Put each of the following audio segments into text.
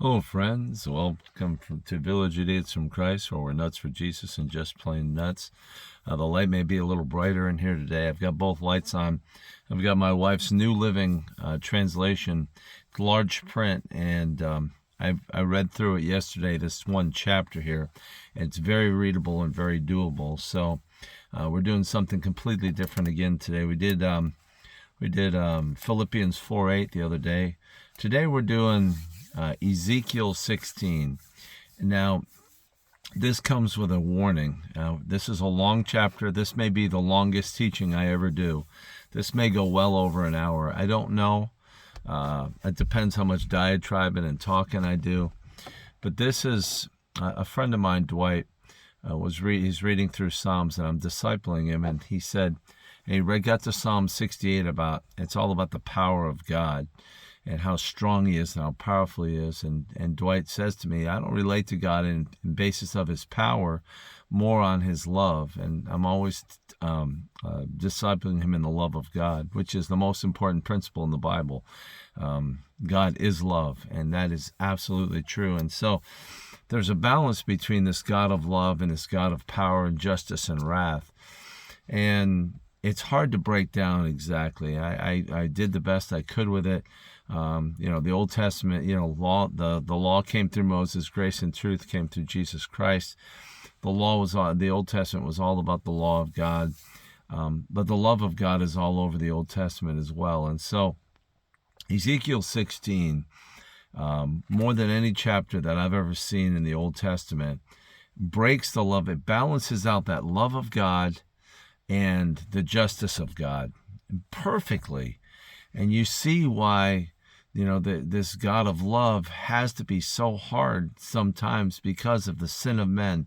Hello, friends. Welcome to Village Idiots from Christ, where we're nuts for Jesus and just plain nuts. The light may be a little brighter in here today. I've got both lights on. I've got my wife's New Living translation, large print, and I read through it yesterday, this one chapter here. It's very readable and very doable. So we're doing something completely different again today. We did Philippians 4:8 the other day. Today we're doing Ezekiel 16. Now, this comes with a warning. This is a long chapter. This may be the longest teaching I ever do. This may go well over an hour. I don't know. It depends how much diatribing and talking I do. But this is a friend of mine, Dwight, he's reading through Psalms, and I'm discipling him, and he said, and he got to Psalm 68 it's all about the power of God and how strong he is and how powerful he is. And Dwight says to me, I don't relate to God in basis of his power, more on his love. And I'm always discipling him in the love of God, which is the most important principle in the Bible. God is love, and that is absolutely true. And so there's a balance between this God of love and this God of power and justice and wrath. And it's hard to break down exactly. I did the best I could with it. The Old Testament, law, the law came through Moses, grace and truth came through Jesus Christ. The Old Testament was all about the law of God. But the love of God is all over the Old Testament as well. And so Ezekiel 16, more than any chapter that I've ever seen in the Old Testament, breaks the love. It balances out that love of God and the justice of God perfectly. And you see why, this God of love has to be so hard sometimes because of the sin of men,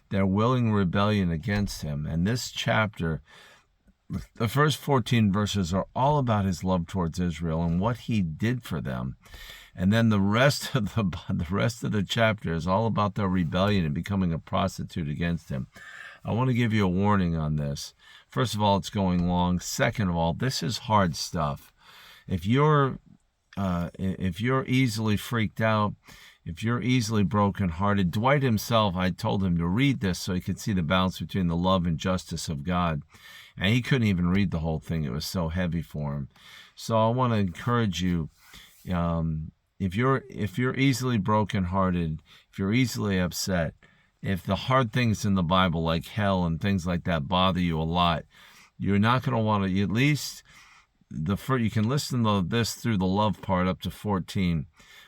their willing rebellion against him. And this chapter, the first 14 verses are all about his love towards Israel and what he did for them. And then the rest of the chapter is all about their rebellion and becoming a prostitute against him. I want to give you a warning on this. First of all, it's going long. Second of all, this is hard stuff. If you're easily freaked out, if you're easily brokenhearted, Dwight himself, I told him to read this so he could see the balance between the love and justice of God. And he couldn't even read the whole thing. It was so heavy for him. So I want to encourage you, if you're easily brokenhearted, if you're easily upset, if the hard things in the Bible like hell and things like that bother you a lot, you're not going to want to, at least you can listen to this through the love part up to 14.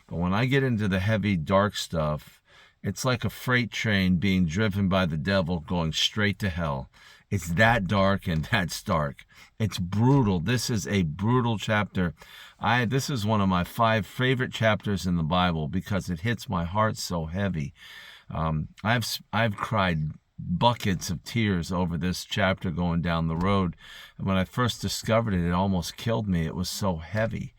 But when I get into the heavy, dark stuff, it's like a freight train being driven by the devil going straight to hell. It's that dark and that stark. It's brutal. This is a brutal chapter. This is one of my 5 favorite chapters in the Bible because it hits my heart so heavy. I've cried buckets of tears over this chapter going down the road. And when I first discovered it, it almost killed me. It was so heavy.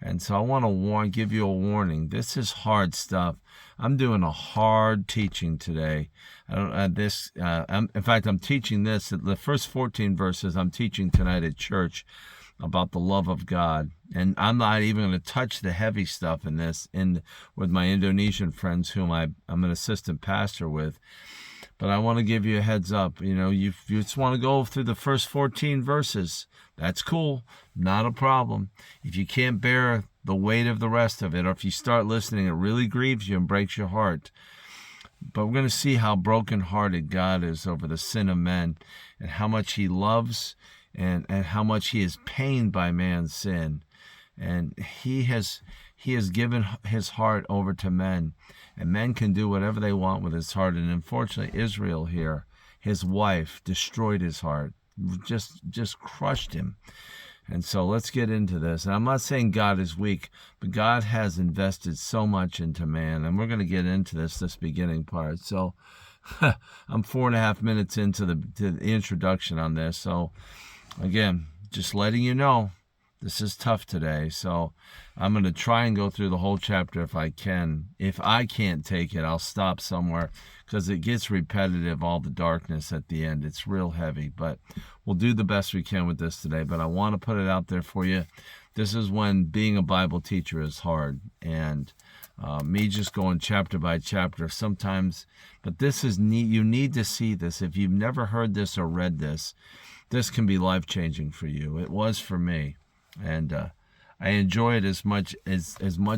And so I want to give you a warning. This is hard stuff. I'm doing a hard teaching today. In fact, I'm teaching this. The first 14 verses I'm teaching tonight at church about the love of God. And I'm not even going to touch the heavy stuff in this with my Indonesian friends whom I'm an assistant pastor with. But I want to give you a heads up. You just want to go through the first 14 verses. That's cool. Not a problem. If you can't bear the weight of the rest of it, or if you start listening, it really grieves you and breaks your heart. But we're going to see how brokenhearted God is over the sin of men and how much he loves and how much he is pained by man's sin. And he has given his heart over to men, and men can do whatever they want with his heart. And unfortunately, Israel here, his wife, destroyed his heart, just crushed him. And so let's get into this. And I'm not saying God is weak, but God has invested so much into man, and we're going to get into this beginning part. So I'm 4.5 minutes into the introduction on this. So again, just letting you know, This is tough today, so I'm going to try and go through the whole chapter if I can. If I can't take it, I'll stop somewhere because it gets repetitive, all the darkness at the end. It's real heavy, but we'll do the best we can with this today. But I want to put it out there for you. This is when being a Bible teacher is hard, and me just going chapter by chapter sometimes. But this is neat. You need to see this. If you've never heard this or read this, this can be life-changing for you. It was for me. And I enjoy it as much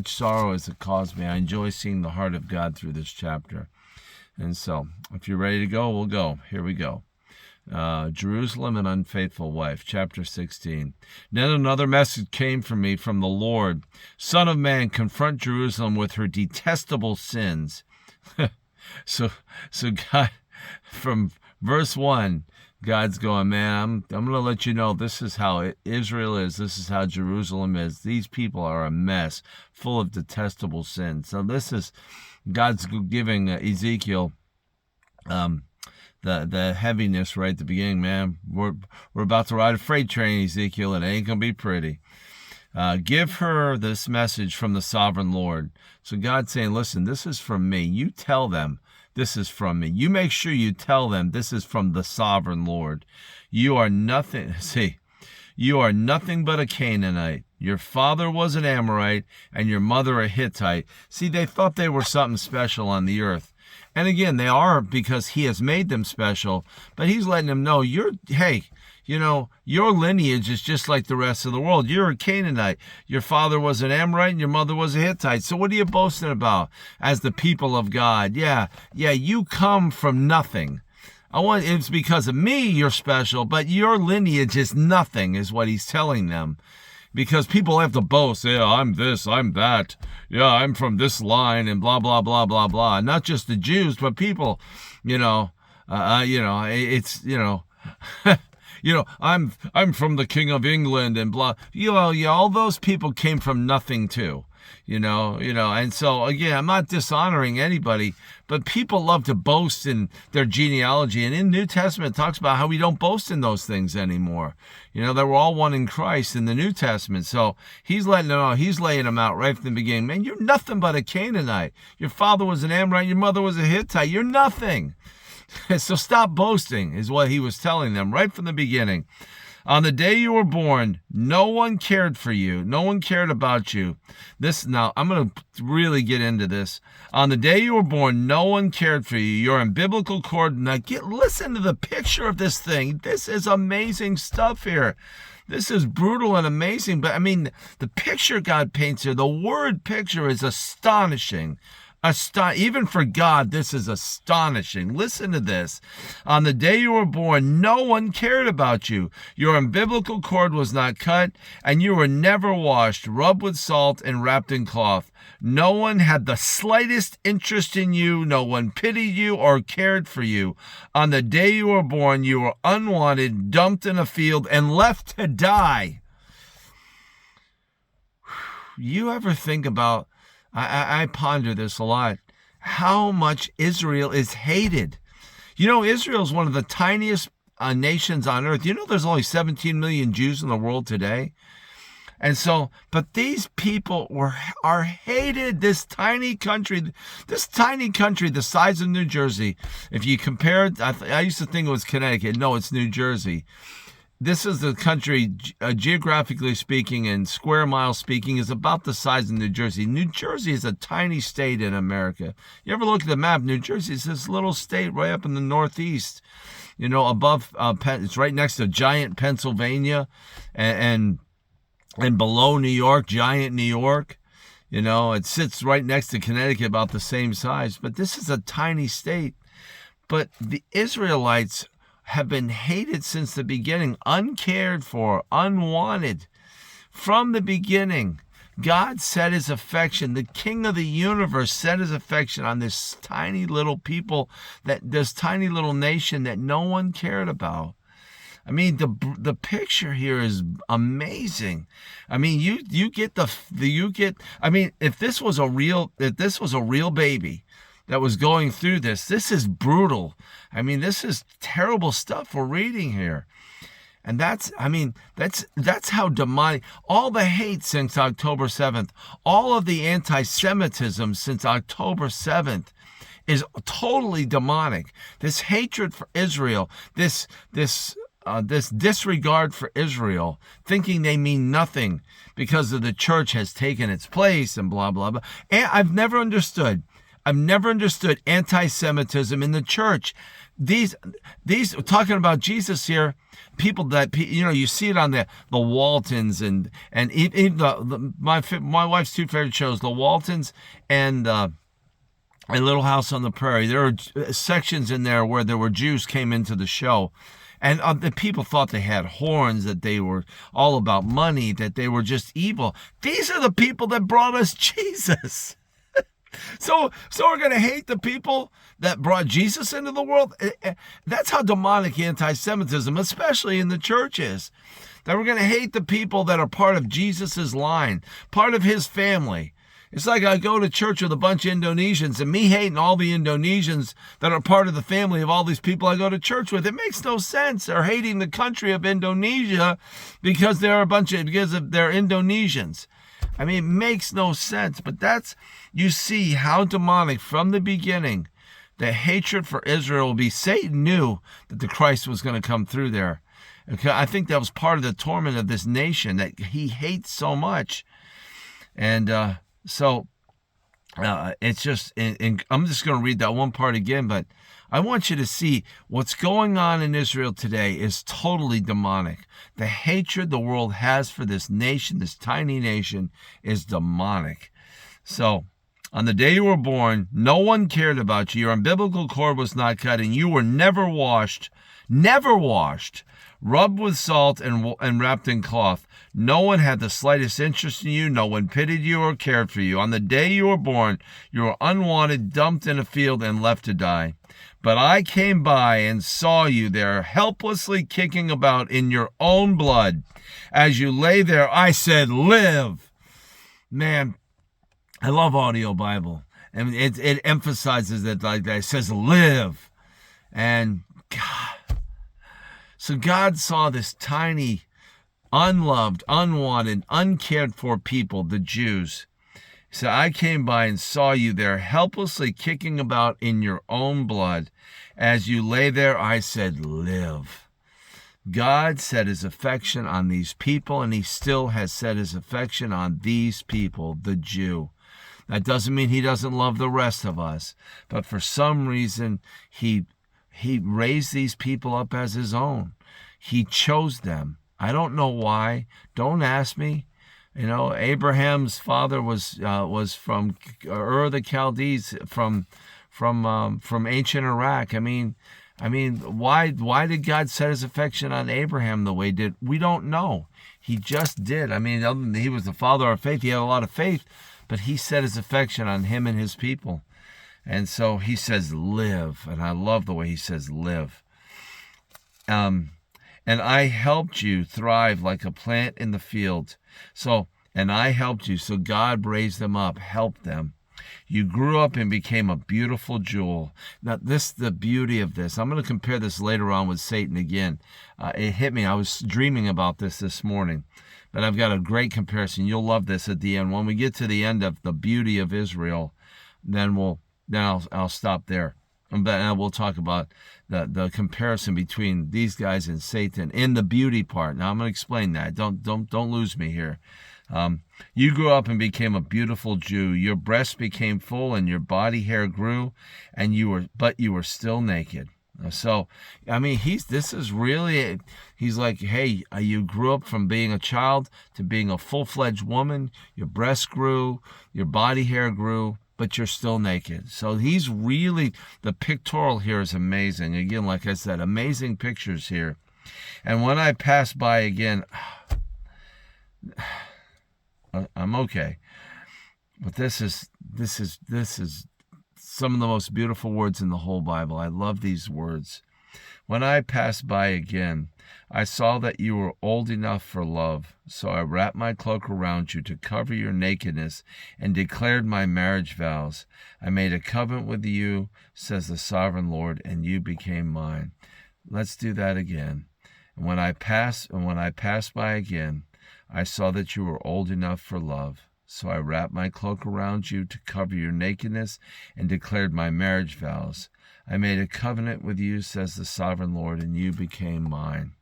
sorrow as it caused me. I enjoy seeing the heart of God through this chapter. And so, if you're ready to go, we'll go. Here we go. Jerusalem, an unfaithful wife, chapter 16. Then another message came from me from the Lord. Son of man, confront Jerusalem with her detestable sins. So God, from verse 1, God's going, man, I'm going to let you know this is how Israel is. This is how Jerusalem is. These people are a mess, full of detestable sins. So this is God's giving Ezekiel the heaviness right at the beginning, man. We're about to ride a freight train, Ezekiel. It ain't going to be pretty. Give her this message from the sovereign Lord. So God's saying, listen, this is from me. You tell them this is from me. You make sure you tell them this is from the sovereign Lord. You are nothing. See, you are nothing but a Canaanite. Your father was an Amorite and your mother a Hittite. See, they thought they were something special on the earth. And again, they are because he has made them special. But he's letting them know, your lineage is just like the rest of the world. You're a Canaanite. Your father was an Amorite and your mother was a Hittite. So what are you boasting about as the people of God? Yeah, you come from nothing. It's because of me you're special, but your lineage is nothing, is what he's telling them. Because people have to boast, yeah, I'm this, I'm that. Yeah, I'm from this line and blah, blah, blah, blah, blah. Not just the Jews, but people, I'm from the King of England and blah. All those people came from nothing too. And so again, I'm not dishonoring anybody, but people love to boast in their genealogy. And in New Testament, it talks about how we don't boast in those things anymore. That we're all one in Christ in the New Testament. So he's letting them know, he's laying them out right from the beginning. Man, you're nothing but a Canaanite. Your father was an Amorite, your mother was a Hittite. You're nothing. So stop boasting, is what he was telling them right from the beginning. On the day you were born, no one cared for you. No one cared about you. Now, I'm going to really get into this. On the day you were born, no one cared for you. Your umbilical cord. Now, listen to the picture of this thing. This is amazing stuff here. This is brutal and amazing. But, the picture God paints here, the word picture is astonishing. Even for God, this is astonishing. Listen to this. On the day you were born, no one cared about you. Your umbilical cord was not cut, and you were never washed, rubbed with salt, and wrapped in cloth. No one had the slightest interest in you. No one pitied you or cared for you. On the day you were born, you were unwanted, dumped in a field, and left to die. You ever think about, I ponder this a lot, how much Israel is hated. Israel is one of the tiniest nations on earth. There's only 17 million Jews in the world today. And so, but these people are hated. This tiny country, the size of New Jersey, if you compare it, I used to think it was Connecticut. No, it's New Jersey. This is the country, geographically speaking and square mile speaking, is about the size of New Jersey. New Jersey is a tiny state in America. You ever look at the map? New Jersey is this little state right up in the Northeast. Above, it's right next to giant Pennsylvania, and below New York, giant New York. It sits right next to Connecticut, about the same size. But this is a tiny state. But the Israelites have been hated since the beginning, uncared for, unwanted. From the beginning, God set his affection, the King of the universe set his affection on this tiny little people, this tiny little nation that no one cared about. The picture here is amazing. You get if this was a real baby that was going through this is brutal. This is terrible stuff we're reading here. And that's how demonic, all the hate since October 7th, all of the anti-Semitism since October 7th is totally demonic. This hatred for Israel, this disregard for Israel, thinking they mean nothing because of the church has taken its place and blah, blah, blah. And I've never understood anti-Semitism in the church. These talking about Jesus here, people that, you see it on the Waltons and even my wife's two favorite shows, the Waltons and Little House on the Prairie. There are sections in there where there were Jews came into the show. And the people thought they had horns, that they were all about money, that they were just evil. These are the people that brought us Jesus. So we're going to hate the people that brought Jesus into the world? That's how demonic anti-Semitism, especially in the church, is. That we're going to hate the people that are part of Jesus's line, part of his family. It's like I go to church with a bunch of Indonesians and me hating all the Indonesians that are part of the family of all these people I go to church with. It makes no sense. They're hating the country of Indonesia because they're Indonesians. I mean, it makes no sense. But you see how demonic from the beginning, the hatred for Israel will be. Satan knew that the Christ was going to come through there. Okay, I think that was part of the torment of this nation that he hates so much. And, So it's just, and I'm just going to read that one part again, but I want you to see what's going on in Israel today is totally demonic. The hatred the world has for this nation, this tiny nation, is demonic. So, on the day you were born, no one cared about you. Your umbilical cord was not cut, and you were never washed, rubbed with salt and wrapped in cloth. No one had the slightest interest in you. No one pitied you or cared for you. On the day you were born, you were unwanted, dumped in a field, and left to die. But I came by and saw you there, helplessly kicking about in your own blood. As you lay there, I said, live. Man, I love audio Bible. And it emphasizes it like that. It says, live. And God. So God saw this tiny, unloved, unwanted, uncared for people, the Jews. He said, I came by and saw you there helplessly kicking about in your own blood. As you lay there, I said, live. God set his affection on these people, and he still has set his affection on these people, the Jew. That doesn't mean he doesn't love the rest of us, but for some reason, he raised these people up as his own. He chose them. I don't know why. Don't ask me. Abraham's father was from Ur of the Chaldees, from ancient Iraq. I mean, why did God set his affection on Abraham the way he did? We don't know. He just did. I mean, he was the father of faith. He had a lot of faith, but he set his affection on him and his people. And so he says, live. And I love the way he says, live. And I helped you thrive like a plant in the field. And I helped you. So God raised them up, helped them. You grew up and became a beautiful jewel. Now, the beauty of this. I'm going to compare this later on with Satan again. It hit me. I was dreaming about this morning. But I've got a great comparison. You'll love this at the end. When we get to the end of the beauty of Israel, then I'll stop there. And we'll talk about the comparison between these guys and Satan in the beauty part. Now I'm going to explain that. Don't lose me here. You grew up and became a beautiful Jew. Your breasts became full and your body hair grew, but you were still naked. So, I mean, he's like, hey, you grew up from being a child to being a full-fledged woman. Your breasts grew, your body hair grew, but you're still naked. So he's really, the pictorial here is amazing. Again, like I said, amazing pictures here. And when I pass by again, I'm okay. But this is some of the most beautiful words in the whole Bible. I love these words. When I passed by again, I saw that you were old enough for love, so I wrapped my cloak around you to cover your nakedness and declared my marriage vows. I made a covenant with you, says the sovereign Lord, and you became mine. Let's do that again. And when I passed by again, I saw that you were old enough for love. So I wrapped my cloak around you to cover your nakedness and declared my marriage vows. I made a covenant with you, says the sovereign Lord, and you became mine.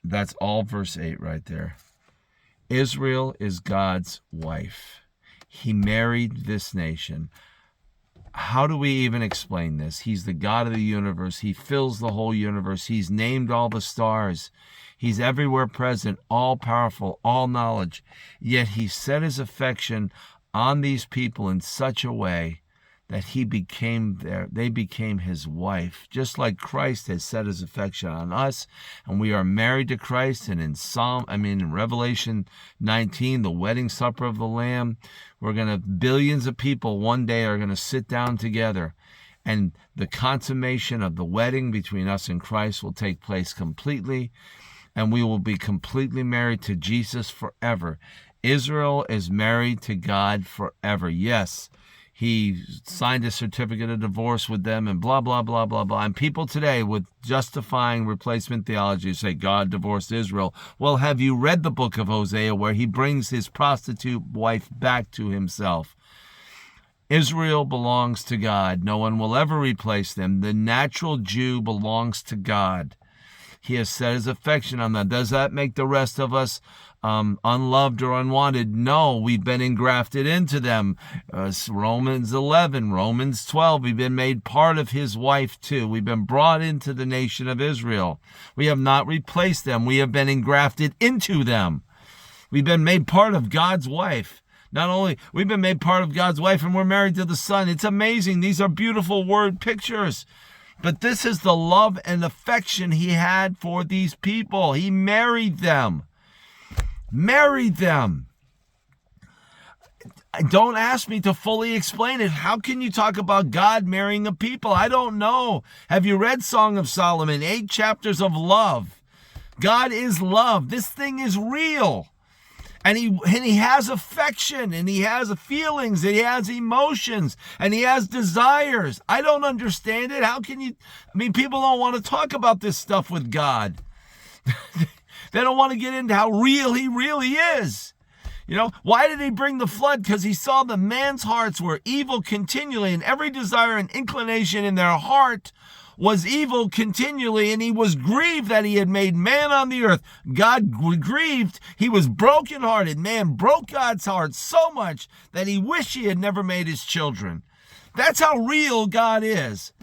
That's all verse 8 right there. Israel is God's wife. He married this nation. How do we even explain this? He's the God of the universe. He fills the whole universe. He's named all the stars. He's everywhere present, all powerful, all knowledge. Yet he set his affection on these people in such a way that they became his wife, just like Christ has set his affection on us, and we are married to Christ. And in Revelation 19, the wedding supper of the Lamb, billions of people one day are going to sit down together, and the consummation of the wedding between us and Christ will take place completely, and we will be completely married to Jesus forever. Israel is married to God forever. Yes, he signed a certificate of divorce with them and blah, blah, blah, blah, blah. And people today with justifying replacement theology say God divorced Israel. Well, have you read the book of Hosea where he brings his prostitute wife back to himself? Israel belongs to God. No one will ever replace them. The natural Jew belongs to God. He has set his affection on them. Does that make the rest of us unloved or unwanted? No, we've been engrafted into them. Romans 11, Romans 12, we've been made part of his wife too. We've been brought into the nation of Israel. We have not replaced them. We have been engrafted into them. We've been made part of God's wife. Not only we've been made part of God's wife, and we're married to the Son. It's amazing. These are beautiful word pictures. But this is the love and affection he had for these people. He married them. Married them. Don't ask me to fully explain it. How can you talk about God marrying a people? I don't know. Have you read Song of Solomon? 8 chapters of love. God is love. This thing is real. And he has affection, and he has feelings, and he has emotions, and he has desires. I don't understand it. How can you? People don't want to talk about this stuff with God. They don't want to get into how real he really is. Why did he bring the flood? Because he saw the man's hearts were evil continually, and every desire and inclination in their heart was evil continually, and he was grieved that he had made man on the earth. God grieved. He was brokenhearted. Man broke God's heart so much that he wished he had never made his children. That's how real God is.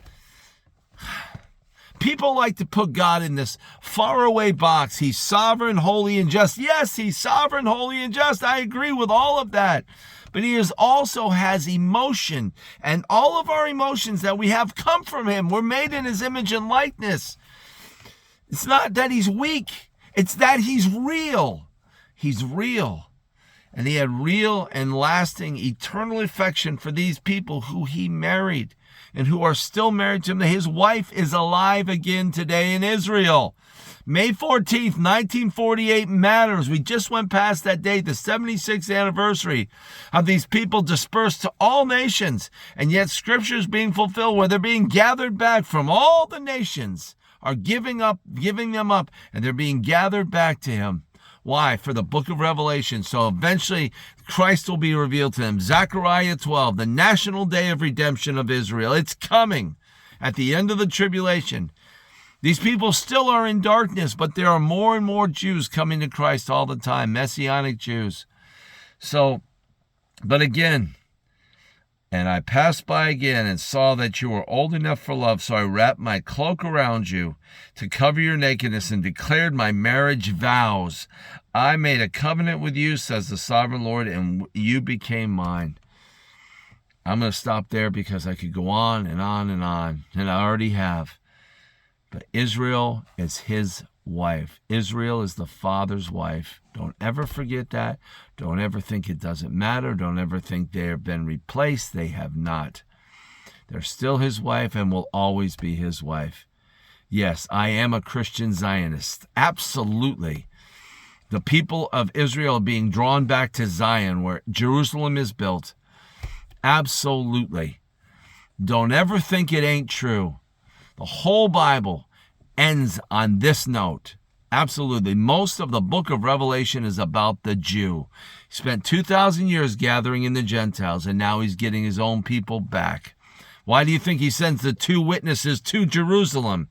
People like to put God in this faraway box. He's sovereign, holy, and just. Yes, he's sovereign, holy, and just. I agree with all of that. But he also has emotion, and all of our emotions that we have come from him. We're made in his image and likeness. It's not that he's weak. It's that he's real. He's real. And he had real and lasting eternal affection for these people who he married and who are still married to him. His wife is alive again today in Israel. May 14th, 1948 matters. We just went past that date, the 76th anniversary of these people dispersed to all nations. And yet Scripture is being fulfilled where they're being gathered back from all the nations, are giving them up, and they're being gathered back to him. Why? For the book of Revelation. So eventually Christ will be revealed to them. Zechariah 12, the national day of redemption of Israel. It's coming at the end of the tribulation. These people still are in darkness, but there are more and more Jews coming to Christ all the time, Messianic Jews. But again, and I passed by again and saw that you were old enough for love, so I wrapped my cloak around you to cover your nakedness and declared my marriage vows. I made a covenant with you, says the sovereign Lord, and you became mine. I'm going to stop there because I could go on and on and on, and I already have. But Israel is his wife. Israel is the Father's wife. Don't ever forget that. Don't ever think it doesn't matter. Don't ever think they have been replaced. They have not. They're still his wife and will always be his wife. Yes, I am a Christian Zionist. Absolutely. The people of Israel being drawn back to Zion, where Jerusalem is built. Absolutely. Don't ever think it ain't true. The whole Bible ends on this note. Absolutely. Most of the book of Revelation is about the Jew. He spent 2,000 years gathering in the Gentiles, and now he's getting his own people back. Why do you think he sends the 2 witnesses to Jerusalem?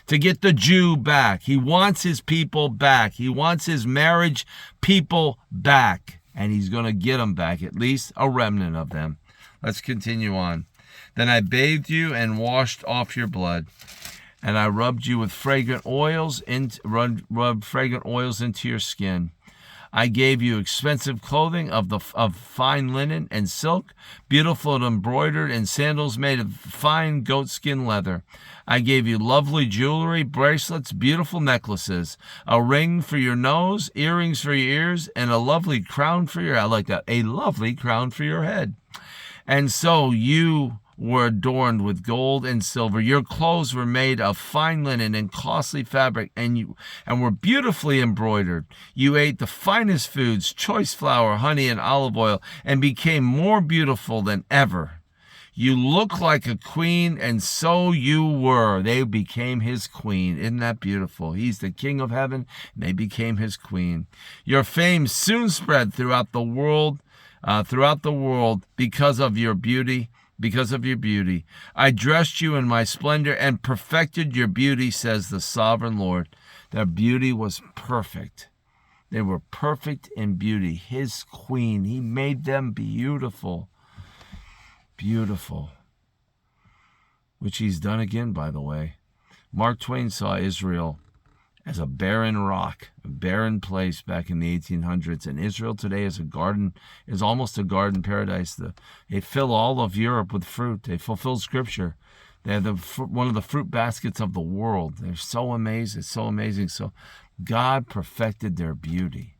To get the Jew back. He wants his people back. He wants his marriage people back. And he's going to get them back, at least a remnant of them. Let's continue on. Then I bathed you and washed off your blood. And I rubbed you with fragrant oils, rubbed fragrant oils into your skin. I gave you expensive clothing of fine linen and silk, beautiful and embroidered, and sandals made of fine goatskin leather. I gave you lovely jewelry, bracelets, beautiful necklaces, a ring for your nose, earrings for your ears, and a lovely crown for your head. I like that. A lovely crown for your head. And so you were adorned with gold and silver. Your clothes were made of fine linen and costly fabric, and were beautifully embroidered. You ate the finest foods, choice flour, honey, and olive oil, and became more beautiful than ever. You look like a queen, and so you were. They became his queen. Isn't that beautiful? He's the king of heaven, and they became his queen. Your fame soon spread throughout the world, because of your beauty. Because of your beauty, I dressed you in my splendor and perfected your beauty, says the sovereign Lord. Their beauty was perfect. They were perfect in beauty. His queen, he made them beautiful. Beautiful. Which he's done again, by the way. Mark Twain saw Israel as a barren rock, a barren place back in the 1800s. And Israel today is almost a garden paradise. They fill all of Europe with fruit. They fulfill Scripture. They're one of the fruit baskets of the world. They're so amazing. It's so amazing. So God perfected their beauty.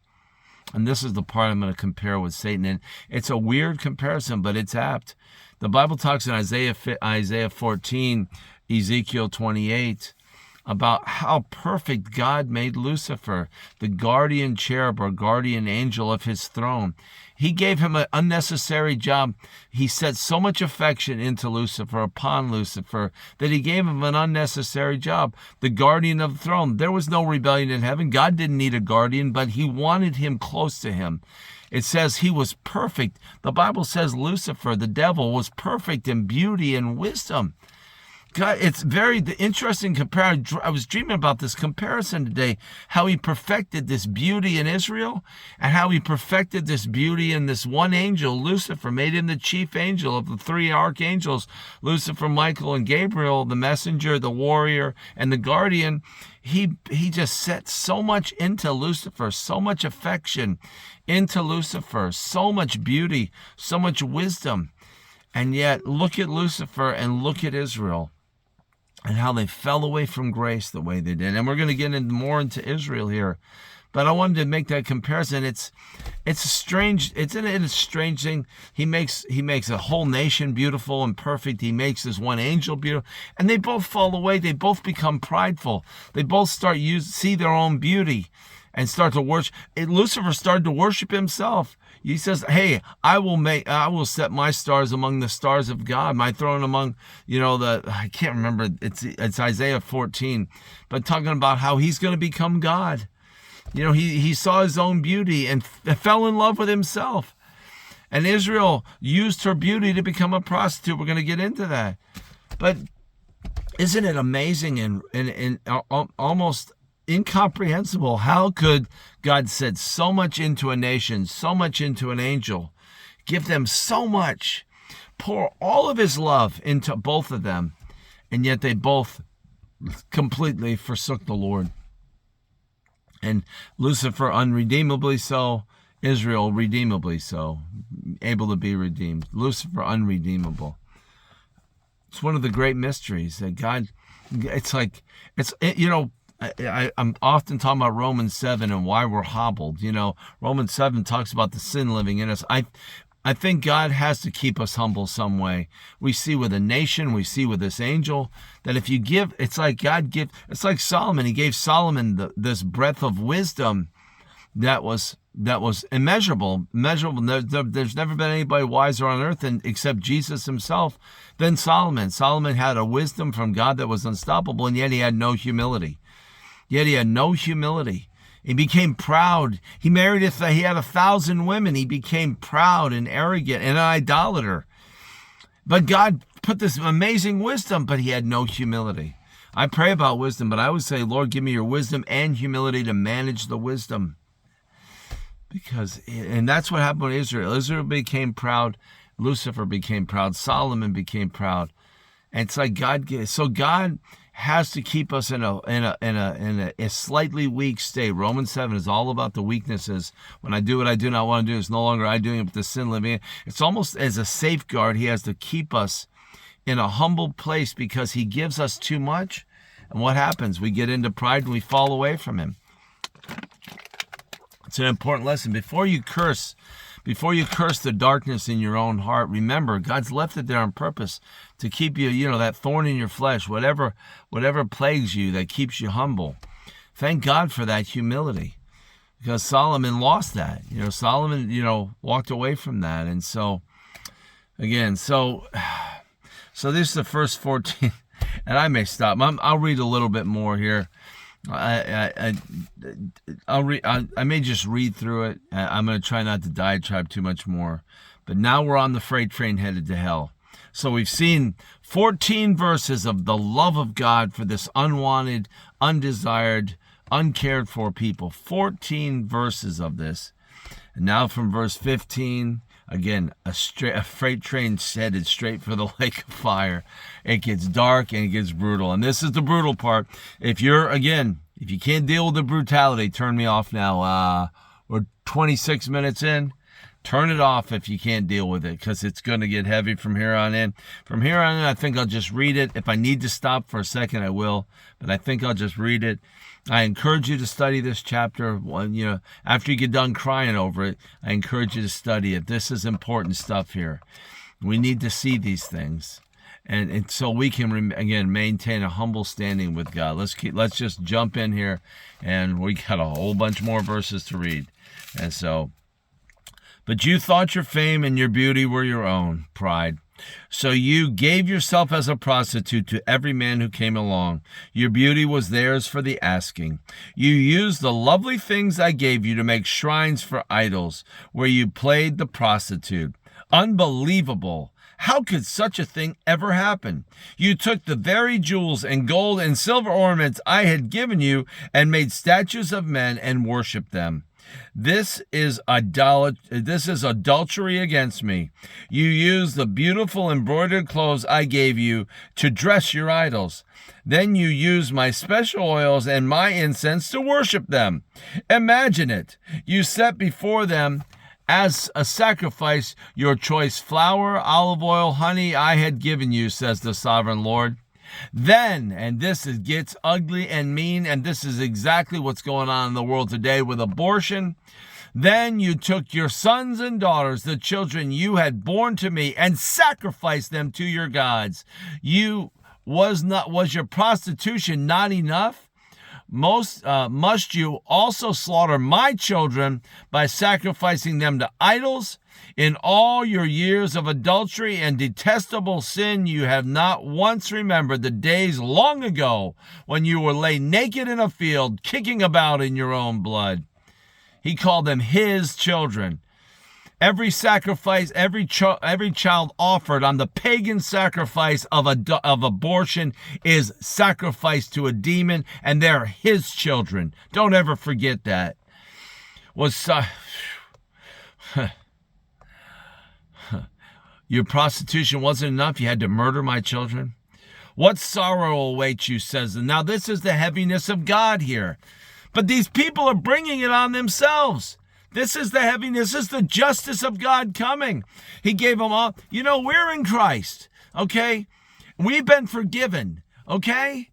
And this is the part I'm going to compare with Satan. And it's a weird comparison, but it's apt. The Bible talks in Isaiah 14, Ezekiel 28, about how perfect God made Lucifer, the guardian cherub or guardian angel of his throne. He gave him an unnecessary job. He set so much affection into Lucifer, upon Lucifer, that he gave him an unnecessary job, the guardian of the throne. There was no rebellion in heaven. God didn't need a guardian, but he wanted him close to him. It says he was perfect. The Bible says Lucifer, the devil, was perfect in beauty and wisdom. God, it's very interesting comparison. I was dreaming about this comparison today, how he perfected this beauty in Israel and how he perfected this beauty in this one angel, Lucifer, made him the chief angel of the 3 archangels, Lucifer, Michael, and Gabriel, the messenger, the warrior, and the guardian. He just set so much into Lucifer, so much affection into Lucifer, so much beauty, so much wisdom. And yet, look at Lucifer and look at Israel, and how they fell away from grace the way they did. And we're going to get more into Israel here. But I wanted to make that comparison. It's a strange thing. He makes a whole nation beautiful and perfect. He makes this one angel beautiful. And they both fall away. They both become prideful. They both see their own beauty and start to worship. Lucifer started to worship himself. He says, hey, I will set my stars among the stars of God, my throne among, I can't remember, it's Isaiah 14, but talking about how he's going to become God. He saw his own beauty and fell in love with himself. And Israel used her beauty to become a prostitute. We're going to get into that. But isn't it amazing and almost incomprehensible? How could God set so much into a nation, so much into an angel, give them so much, pour all of his love into both of them, and yet they both completely forsook the Lord? And Lucifer unredeemably so, Israel redeemably so, able to be redeemed. Lucifer unredeemable. It's one of the great mysteries that God, I'm often talking about Romans 7 and why we're hobbled. Romans 7 talks about the sin living in us. I think God has to keep us humble some way. We see with a nation, we see with this angel, that if you give, it's like Solomon. He gave Solomon this breath of wisdom that was that was immeasurable. There's never been anybody wiser on earth except Jesus himself than Solomon. Solomon had a wisdom from God that was unstoppable, and yet he had no humility. He became proud. He had 1,000 women. He became proud and arrogant and an idolater. But God put this amazing wisdom, but he had no humility. I pray about wisdom, but I would say, Lord, give me your wisdom and humility to manage the wisdom. And that's what happened with Israel. Israel became proud. Lucifer became proud. Solomon became proud. And it's like God has to keep us in a slightly weak state. Romans 7 is all about the weaknesses. When I do what I do not want to do, it's no longer I doing it, but the sin living in. It's almost as a safeguard. He has to keep us in a humble place because he gives us too much. And what happens? We get into pride and we fall away from him. It's an important lesson. Before you curse the darkness in your own heart, remember, God's left it there on purpose to keep you, that thorn in your flesh, whatever plagues you, that keeps you humble. Thank God for that humility, because Solomon lost that. Solomon, walked away from that. And so, again, so this is the first 14, and I may stop. I'll read a little bit more here. I may just read through it. I'm going to try not to diatribe too much more. But now we're on the freight train headed to hell. So we've seen 14 verses of the love of God for this unwanted, undesired, uncared for people. 14 verses of this. And now from verse 15, again, a freight train headed straight for the lake of fire. It gets dark and it gets brutal. And this is the brutal part. If you can't deal with the brutality, turn me off now. We're 26 minutes in. Turn it off if you can't deal with it, because it's going to get heavy from here on in. From here on in, I think I'll just read it. If I need to stop for a second, I will. But I think I'll just read it. I encourage you to study this chapter. After you get done crying over it, I encourage you to study it. This is important stuff here. We need to see these things. And so we can, again, maintain a humble standing with God. Let's just jump in here, and we got a whole bunch more verses to read. And so, but you thought your fame and your beauty were your own, pride. So you gave yourself as a prostitute to every man who came along. Your beauty was theirs for the asking. You used the lovely things I gave you to make shrines for idols, where you played the prostitute. Unbelievable. How could such a thing ever happen? You took the very jewels and gold and silver ornaments I had given you and made statues of men and worshipped them. This is adultery against me. You used the beautiful embroidered clothes I gave you to dress your idols. Then you used my special oils and my incense to worship them. Imagine it. You set before them as a sacrifice your choice flour, olive oil, honey I had given you, says the sovereign Lord. Then, and this gets ugly and mean, and this is exactly what's going on in the world today with abortion. Then you took your sons and daughters, the children you had born to me, and sacrificed them to your gods. Was your prostitution not enough? Must you also slaughter my children by sacrificing them to idols? In all your years of adultery and detestable sin, you have not once remembered the days long ago when you were lay naked in a field, kicking about in your own blood. He called them his children. Every sacrifice, every child offered on the pagan sacrifice of abortion is sacrificed to a demon, and they're his children. Don't ever forget that. Your prostitution wasn't enough. You had to murder my children. What sorrow awaits you, says. And now this is the heaviness of God here. But these people are bringing it on themselves. This is the heaviness. This is the justice of God coming. He gave them all. We're in Christ, okay? We've been forgiven, okay?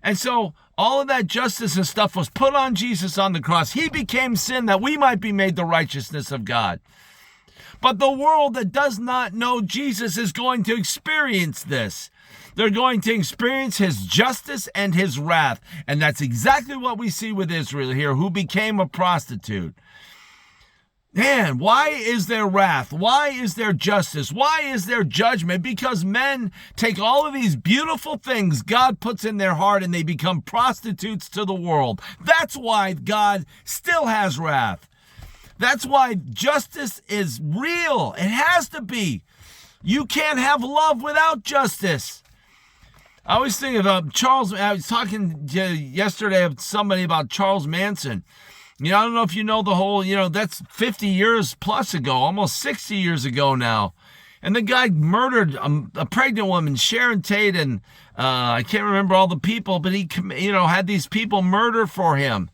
And so all of that justice and stuff was put on Jesus on the cross. He became sin that we might be made the righteousness of God. But the world that does not know Jesus is going to experience this. They're going to experience his justice and his wrath. And that's exactly what we see with Israel here, who became a prostitute. Man, why is there wrath? Why is there justice? Why is there judgment? Because men take all of these beautiful things God puts in their heart and they become prostitutes to the world. That's why God still has wrath. That's why justice is real. It has to be. You can't have love without justice. I always think about Charles. I was talking yesterday with somebody about Charles Manson. I don't know if you know the whole, that's 50 years plus ago, almost 60 years ago now. And the guy murdered a pregnant woman, Sharon Tate, and I can't remember all the people, but he, had these people murder for him.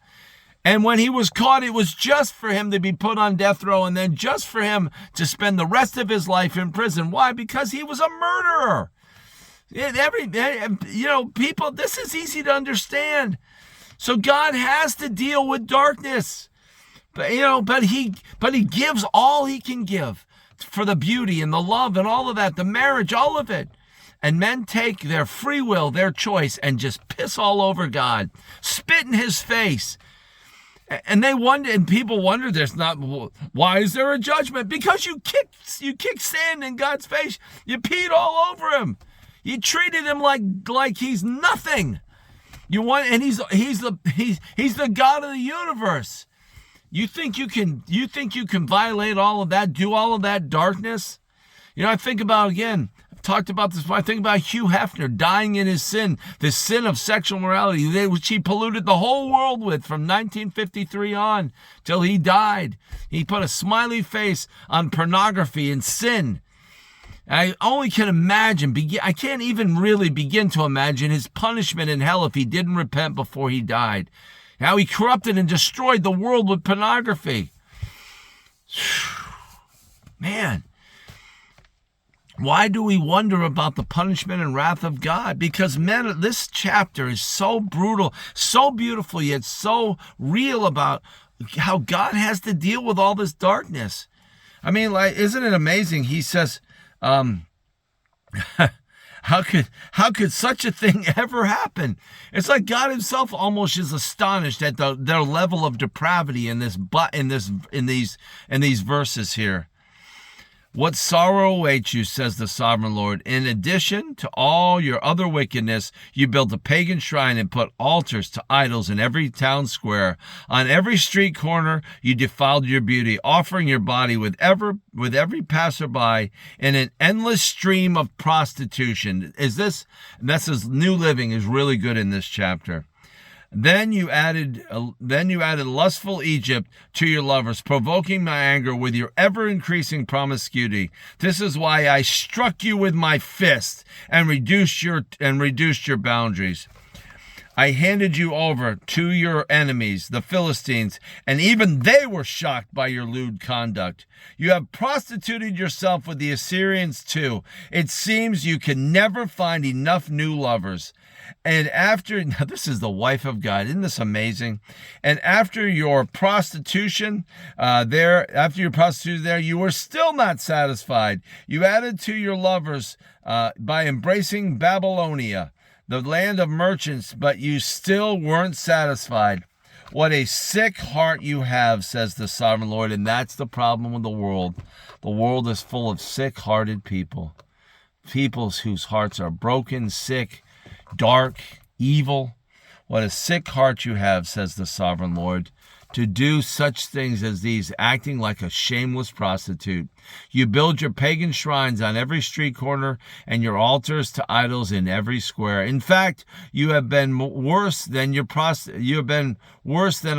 And when he was caught, it was just for him to be put on death row and then just for him to spend the rest of his life in prison. Why? Because he was a murderer. People, this is easy to understand. So God has to deal with darkness, but he gives all he can give for the beauty and the love and all of that, the marriage, all of it. And men take their free will, their choice, and just piss all over God, spit in his face. And they wonder, and people wonder, why is there a judgment? Because you kicked sand in God's face. You peed all over him. You treated him like he's nothing. He's the God of the universe. You think you can violate all of that, do all of that darkness? I think about, again, I've talked about this before, I think about Hugh Hefner dying in his sin, the sin of sexual morality, which he polluted the whole world with from 1953 on till he died. He put a smiley face on pornography and sin. I only can imagine, I can't even really begin to imagine his punishment in hell if he didn't repent before he died. How he corrupted and destroyed the world with pornography. Man, why do we wonder about the punishment and wrath of God? Because, men, this chapter is so brutal, so beautiful, yet so real about how God has to deal with all this darkness. I mean, isn't it amazing? He says, how could such a thing ever happen? It's like God himself almost is astonished at their level of depravity in these verses here. What sorrow awaits you, says the sovereign Lord. In addition to all your other wickedness, you built a pagan shrine and put altars to idols in every town square. On every street corner, you defiled your beauty, offering your body with every passerby in an endless stream of prostitution. This is New Living is really good in this chapter. Then you added lustful Egypt to your lovers, provoking my anger with your ever-increasing promiscuity. This is why I struck you with my fist and reduced your boundaries. I handed you over to your enemies, the Philistines, and even they were shocked by your lewd conduct. You have prostituted yourself with the Assyrians too. It seems you can never find enough new lovers. And now this is the wife of God. Isn't this amazing? And after your prostitution there, you were still not satisfied. You added to your lovers by embracing Babylonia, the land of merchants, but you still weren't satisfied. What a sick heart you have, says the sovereign Lord. And that's the problem with the world. The world is full of sick-hearted people. People whose hearts are broken, sick, dark, evil. What a sick heart you have, says the sovereign Lord, to do such things as these, acting like a shameless prostitute. You build your pagan shrines on every street corner and your altars to idols in every square. In fact, you have been worse than a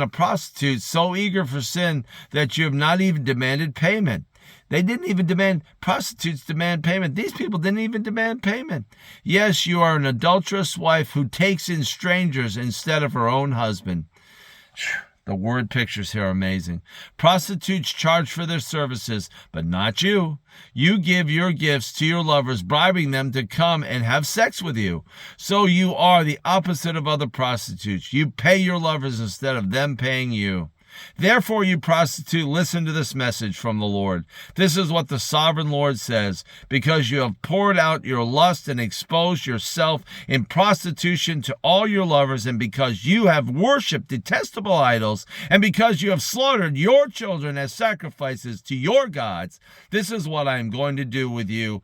prostitute, so eager for sin that you have not even demanded payment. They didn't even demand, prostitutes demand payment. These people didn't even demand payment. Yes, you are an adulterous wife who takes in strangers instead of her own husband. The word pictures here are amazing. Prostitutes charge for their services, but not you. You give your gifts to your lovers, bribing them to come and have sex with you. So you are the opposite of other prostitutes. You pay your lovers instead of them paying you. Therefore, you prostitute, listen to this message from the Lord. This is what the sovereign Lord says. Because you have poured out your lust and exposed yourself in prostitution to all your lovers, and because you have worshipped detestable idols, and because you have slaughtered your children as sacrifices to your gods, this is what I am going to do with you.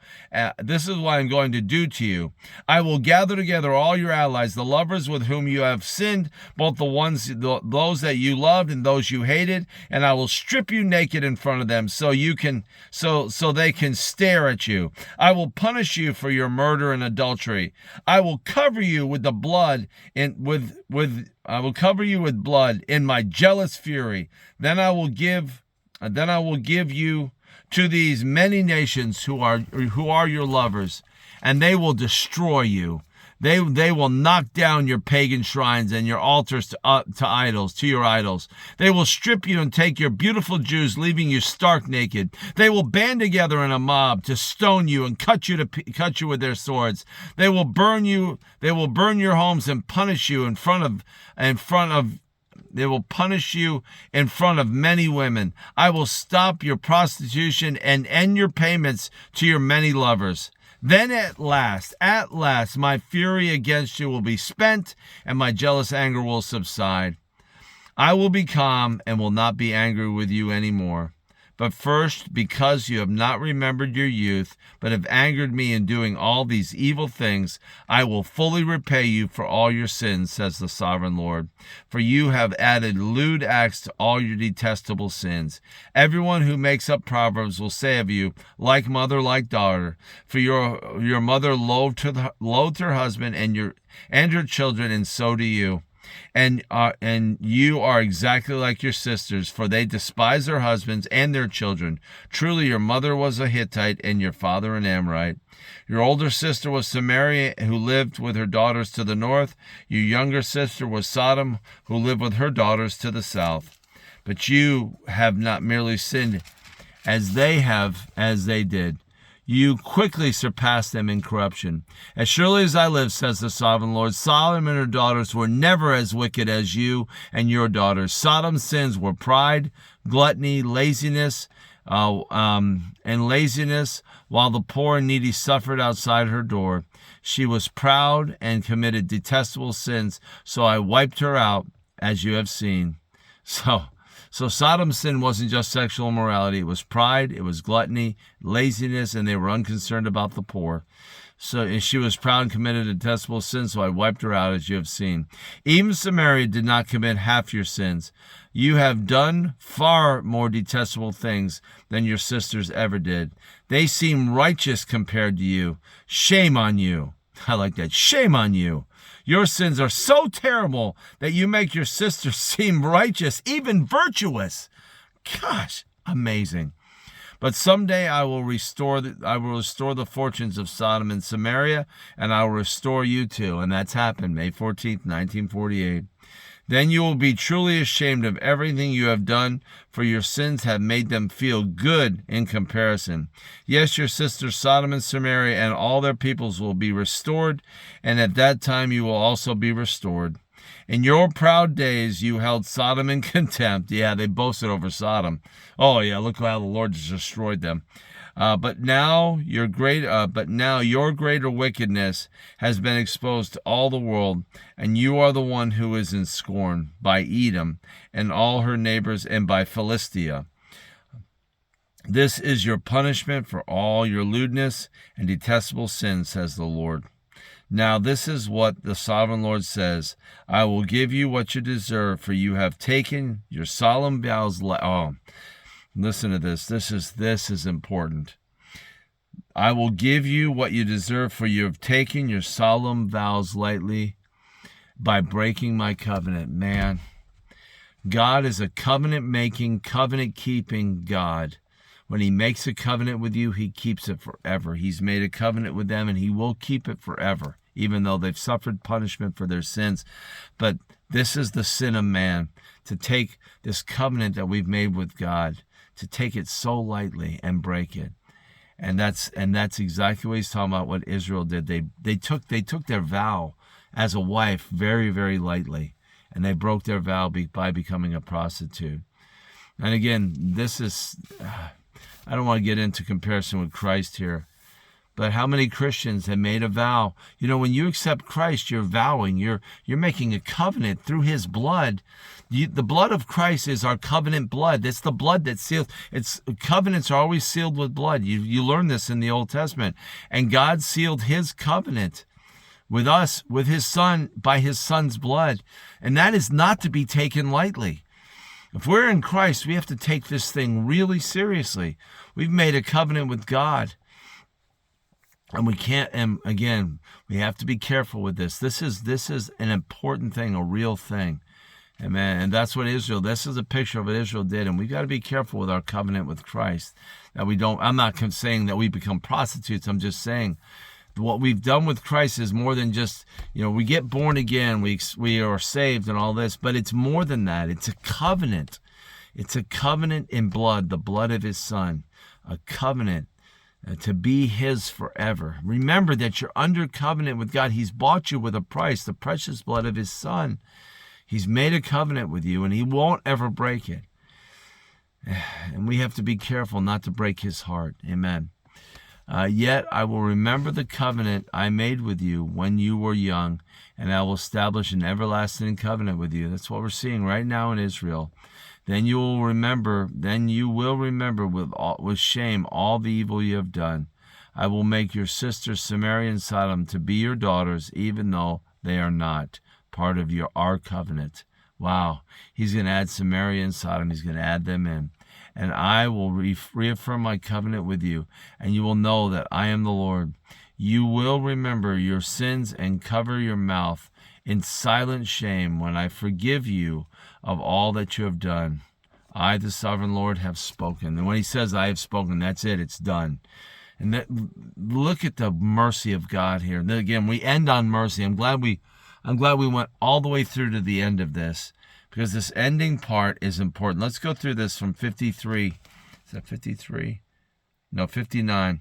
This is what I'm going to do to you. I will gather together all your allies, the lovers with whom you have sinned, both those that you loved and those you hated, and I will strip you naked in front of them so they can stare at you. I will punish you for your murder and adultery. I will cover you with the blood I will cover you with blood in my jealous fury. Then I will give you to these many nations who are your lovers, and they will destroy you. They will knock down your pagan shrines and your altars to your idols. They will strip you and take your beautiful Jews, leaving you stark naked. They will band together in a mob to stone you and cut you with their swords. They will burn you. They will burn your homes and punish you They will punish you in front of many women. I will stop your prostitution and end your payments to your many lovers. Then at last, my fury against you will be spent, and my jealous anger will subside. I will be calm and will not be angry with you anymore. But first, because you have not remembered your youth, but have angered me in doing all these evil things, I will fully repay you for all your sins, says the sovereign Lord. For you have added lewd acts to all your detestable sins. Everyone who makes up proverbs will say of you, like mother, like daughter. For your mother loathed her husband and her children, and so do you. And you are exactly like your sisters, for they despise their husbands and their children. Truly, your mother was a Hittite and your father an Amorite. Your older sister was Samaria, who lived with her daughters to the north. Your younger sister was Sodom, who lived with her daughters to the south. But you have not merely sinned as they did. You quickly surpassed them in corruption. As surely as I live, says the sovereign Lord, Sodom and her daughters were never as wicked as you and your daughters. Sodom's sins were pride, gluttony, laziness, while the poor and needy suffered outside her door. She was proud and committed detestable sins, so I wiped her out, as you have seen. So Sodom's sin wasn't just sexual immorality. It was pride, it was gluttony, laziness, and they were unconcerned about the poor. So she was proud and committed a detestable sin, so I wiped her out, as you have seen. Even Samaria did not commit half your sins. You have done far more detestable things than your sisters ever did. They seem righteous compared to you. Shame on you. I like that. Shame on you. Your sins are so terrible that you make your sisters seem righteous, even virtuous. Gosh, amazing. But someday I will restore the fortunes of Sodom and Samaria, and I will restore you too. And that's happened May 14th, 1948. Then you will be truly ashamed of everything you have done, for your sins have made them feel good in comparison. Yes, your sisters Sodom and Samaria and all their peoples will be restored, and at that time you will also be restored. In your proud days you held Sodom in contempt. Yeah, they boasted over Sodom. Oh yeah, look how the Lord just destroyed them. But now your greater wickedness has been exposed to all the world, and you are the one who is in scorn by Edom and all her neighbors, and by Philistia. This is your punishment for all your lewdness and detestable sins, says the Lord. Now this is what the sovereign Lord says: I will give you what you deserve, for you have taken your solemn vows. Listen to this. This is important. I will give you what you deserve, for you have taken your solemn vows lightly by breaking my covenant. Man, God is a covenant-making, covenant-keeping God. When he makes a covenant with you, he keeps it forever. He's made a covenant with them, and he will keep it forever, even though they've suffered punishment for their sins. But this is the sin of man, to take this covenant that we've made with God, to take it so lightly and break it. And that's exactly what he's talking about, what Israel did. They took their vow as a wife very, very lightly. and they broke their vow by becoming a prostitute. And again, this is, I don't want to get into comparison with Christ here, but how many Christians have made a vow? You know, when you accept Christ, you're vowing, you're making a covenant through his blood. The blood of Christ is our covenant blood. It's the blood that seals. Covenants are always sealed with blood. You learn this in the Old Testament. And God sealed his covenant with us, with his son, by his son's blood. And that is not to be taken lightly. If we're in Christ, we have to take this thing really seriously. We've made a covenant with God. And we can't, and again, we have to be careful with this. This is an important thing, a real thing. Amen. And that's what Israel, this is a picture of what Israel did. And we've got to be careful with our covenant with Christ. That we don't, I'm not saying that we become prostitutes. I'm just saying what we've done with Christ is more than just, we get born again, we are saved and all this, but it's more than that. It's a covenant. It's a covenant in blood, the blood of his son, a covenant to be his forever. Remember that you're under covenant with God. He's bought you with a price, the precious blood of his son. He's made a covenant with you, and he won't ever break it. And we have to be careful not to break his heart. Amen. Yet I will remember the covenant I made with you when you were young, and I will establish an everlasting covenant with you. That's what we're seeing right now in Israel. Then you will remember with shame all the evil you have done. I will make your sisters Samaria and Sodom to be your daughters, even though they are not part of our covenant. Wow. He's going to add Samaria and Sodom. He's going to add them in. And I will reaffirm my covenant with you, and you will know that I am the Lord. You will remember your sins and cover your mouth in silent shame when I forgive you of all that you have done. I, the sovereign Lord, have spoken. And when he says I have spoken, that's it. It's done. And look at the mercy of God here. And then again, we end on mercy. I'm glad we went all the way through to the end of this, because this ending part is important. Let's go through this from 53. Is that 53? No, 59.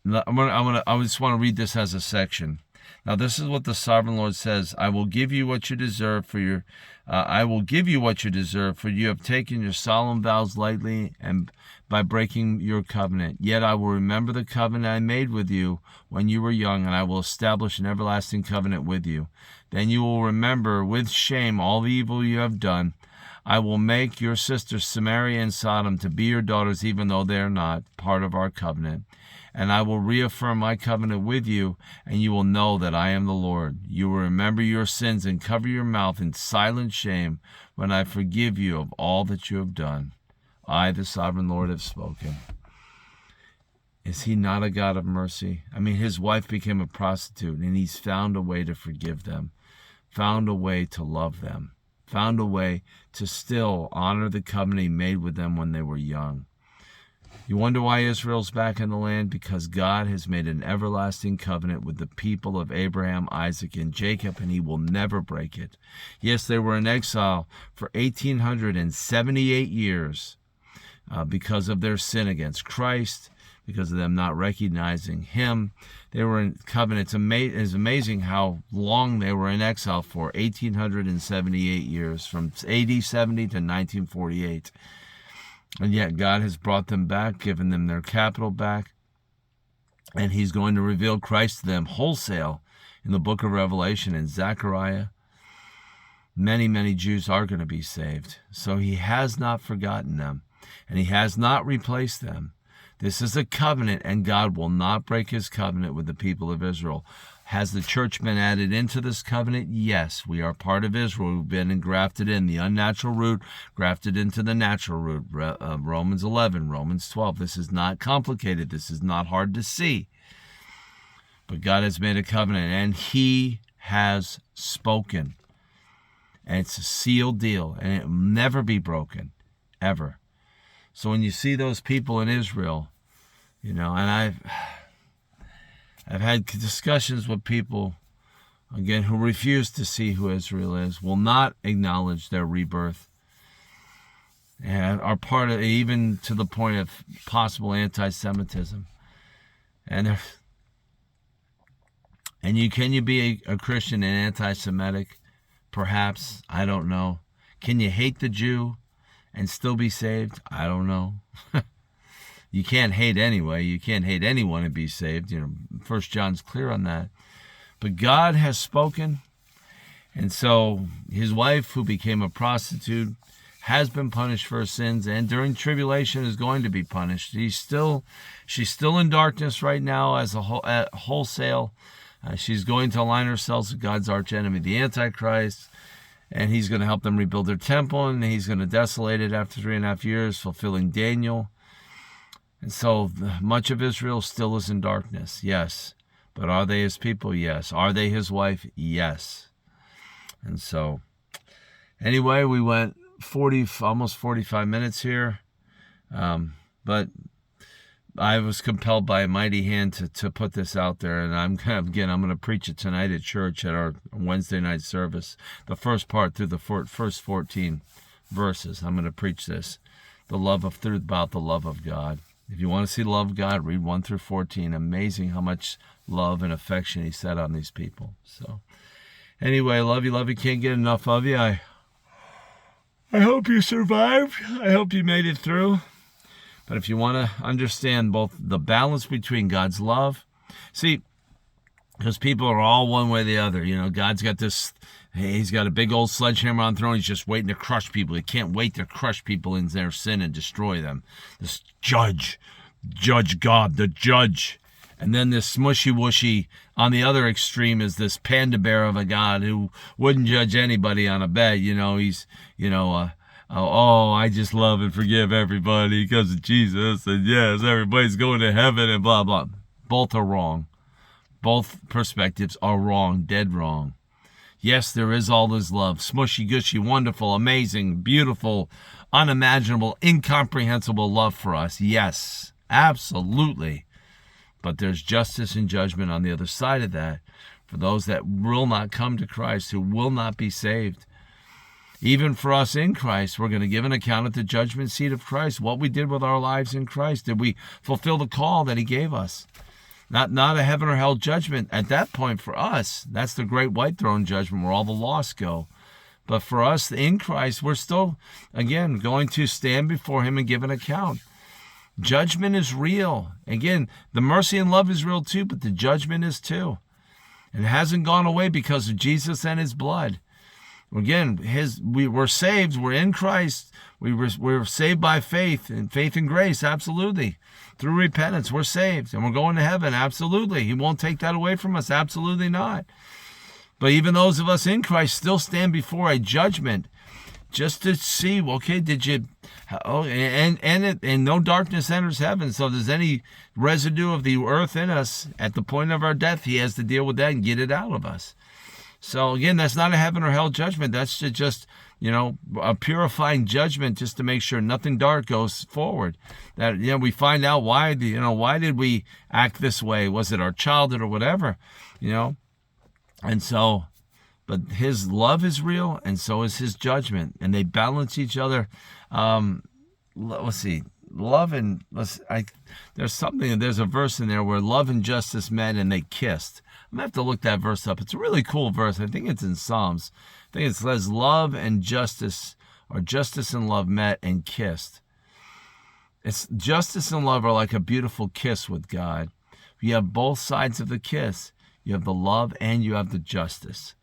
I just want to read this as a section. Now, this is what the sovereign Lord says. I will give you what you deserve for you have taken your solemn vows lightly and by breaking your covenant. Yet I will remember the covenant I made with you when you were young, and I will establish an everlasting covenant with you. Then you will remember with shame all the evil you have done. I will make your sisters Samaria and Sodom to be your daughters, even though they are not part of our covenant. And I will reaffirm my covenant with you, and you will know that I am the Lord. You will remember your sins and cover your mouth in silent shame when I forgive you of all that you have done. I, the sovereign Lord, have spoken. Is he not a God of mercy? I mean, his wife became a prostitute, and he's found a way to forgive them, found a way to love them, found a way to still honor the covenant he made with them when they were young. You wonder why Israel's back in the land? Because God has made an everlasting covenant with the people of Abraham, Isaac, and Jacob, and he will never break it. Yes, they were in exile for 1,878 years because of their sin against Christ, because of them not recognizing him. They were in covenant. It's amazing how long they were in exile for, 1,878 years, from AD 70 to 1948. And yet God has brought them back, given them their capital back, and he's going to reveal Christ to them wholesale in the book of Revelation and Zechariah. Many, many Jews are going to be saved. So he has not forgotten them, and he has not replaced them. This is a covenant, and God will not break his covenant with the people of Israel. Has the church been added into this covenant? Yes, we are part of Israel. We've been engrafted in the unnatural root, grafted into the natural root. Romans 11, Romans 12. This is not complicated. This is not hard to see. But God has made a covenant, and he has spoken. And it's a sealed deal, and it will never be broken, ever. So when you see those people in Israel, and I've had discussions with people, again, who refuse to see who Israel is, will not acknowledge their rebirth, and are part of, even to the point of possible anti-Semitism. And can you be a Christian and anti-Semitic? Perhaps. I don't know. Can you hate the Jew and still be saved? I don't know. You can't hate anyway. You can't hate anyone and be saved. You know, 1 John's clear on that. But God has spoken. And so his wife, who became a prostitute, has been punished for her sins, and during tribulation is going to be punished. She's still in darkness right now as a wholesale. She's going to align herself with God's archenemy, the Antichrist, and he's going to help them rebuild their temple, and he's going to desolate it after 3.5 years, fulfilling Daniel. And so much of Israel still is in darkness, yes. But are they his people? Yes. Are they his wife? Yes. And so, anyway, we went almost 45 minutes here. But I was compelled by a mighty hand to put this out there. And I'm going to preach it tonight at church at our Wednesday night service. The first part through the first 14 verses. I'm going to preach this. About the love of God. If you want to see the love of God, read 1 through 14. Amazing how much love and affection he set on these people. So, anyway, love you. Can't get enough of you. I hope you survived. I hope you made it through. But if you want to understand both the balance between God's love, see, because people are all one way or the other. You know, God's got this, he's got a big old sledgehammer on the throne. He's just waiting to crush people. He can't wait to crush people in their sin and destroy them. This judge God, the judge. And then this smushy-wushy on the other extreme is this panda bear of a God who wouldn't judge anybody on a bed. You know, he's, I just love and forgive everybody because of Jesus. And yes, everybody's going to heaven and blah, blah. Both are wrong. Both perspectives are wrong, dead wrong. Yes, there is all this love. Smushy, gushy, wonderful, amazing, beautiful, unimaginable, incomprehensible love for us. Yes, absolutely. But there's justice and judgment on the other side of that for those that will not come to Christ, who will not be saved. Even for us in Christ, we're going to give an account at the judgment seat of Christ, what we did with our lives in Christ. Did we fulfill the call that he gave us? Not a heaven or hell judgment at that point for us. That's the great white throne judgment where all the lost go. But for us in Christ, we're still, again, going to stand before him and give an account. Judgment is real. Again, the mercy and love is real too, but the judgment is too. It hasn't gone away because of Jesus and his blood. Again, we were saved. We're in Christ. We're saved by faith and grace. Absolutely. Through repentance, we're saved and we're going to heaven. Absolutely. He won't take that away from us. Absolutely not. But even those of us in Christ still stand before a judgment just to see, okay, did you, and no darkness enters heaven. So if there's any residue of the earth in us at the point of our death, he has to deal with that and get it out of us. So again, that's not a heaven or hell judgment. That's just, a purifying judgment just to make sure nothing dark goes forward. That, we find out why did we act this way? Was it our childhood or whatever, And so, but his love is real and so is his judgment. And they balance each other. Let's see. There's a verse in there where love and justice met and they kissed. I'm going to have to look that verse up. It's a really cool verse. I think it's in Psalms. I think it says love and justice, or justice and love met and kissed. It's justice and love are like a beautiful kiss with God. You have both sides of the kiss. You have the love and you have the justice.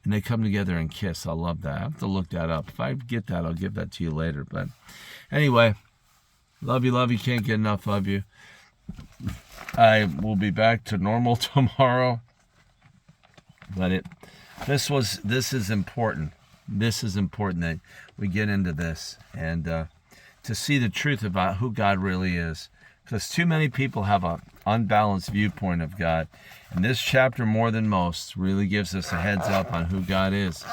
And they come together and kiss. I love that. I have to look that up. If I get that, I'll give that to you later. But anyway, love you. Can't get enough of you. I will be back to normal tomorrow. But this is important. This is important that we get into this and to see the truth about who God really is. Because too many people have an unbalanced viewpoint of God. And this chapter, more than most, really gives us a heads up on who God is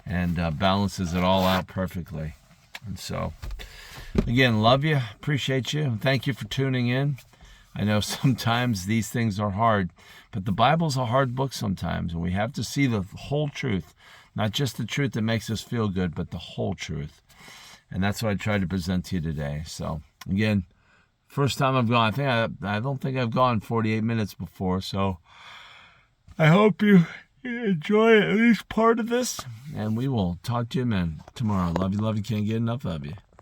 and balances it all out perfectly. And so, again, love you, appreciate you, and thank you for tuning in. I know sometimes these things are hard, but the Bible's a hard book sometimes, and we have to see the whole truth, not just the truth that makes us feel good, but the whole truth. And that's what I tried to present to you today. So, again, first time I've gone, I don't think I've gone 48 minutes before, so I hope you enjoy at least part of this. And we will talk to you, man, tomorrow. Love you, can't get enough of you.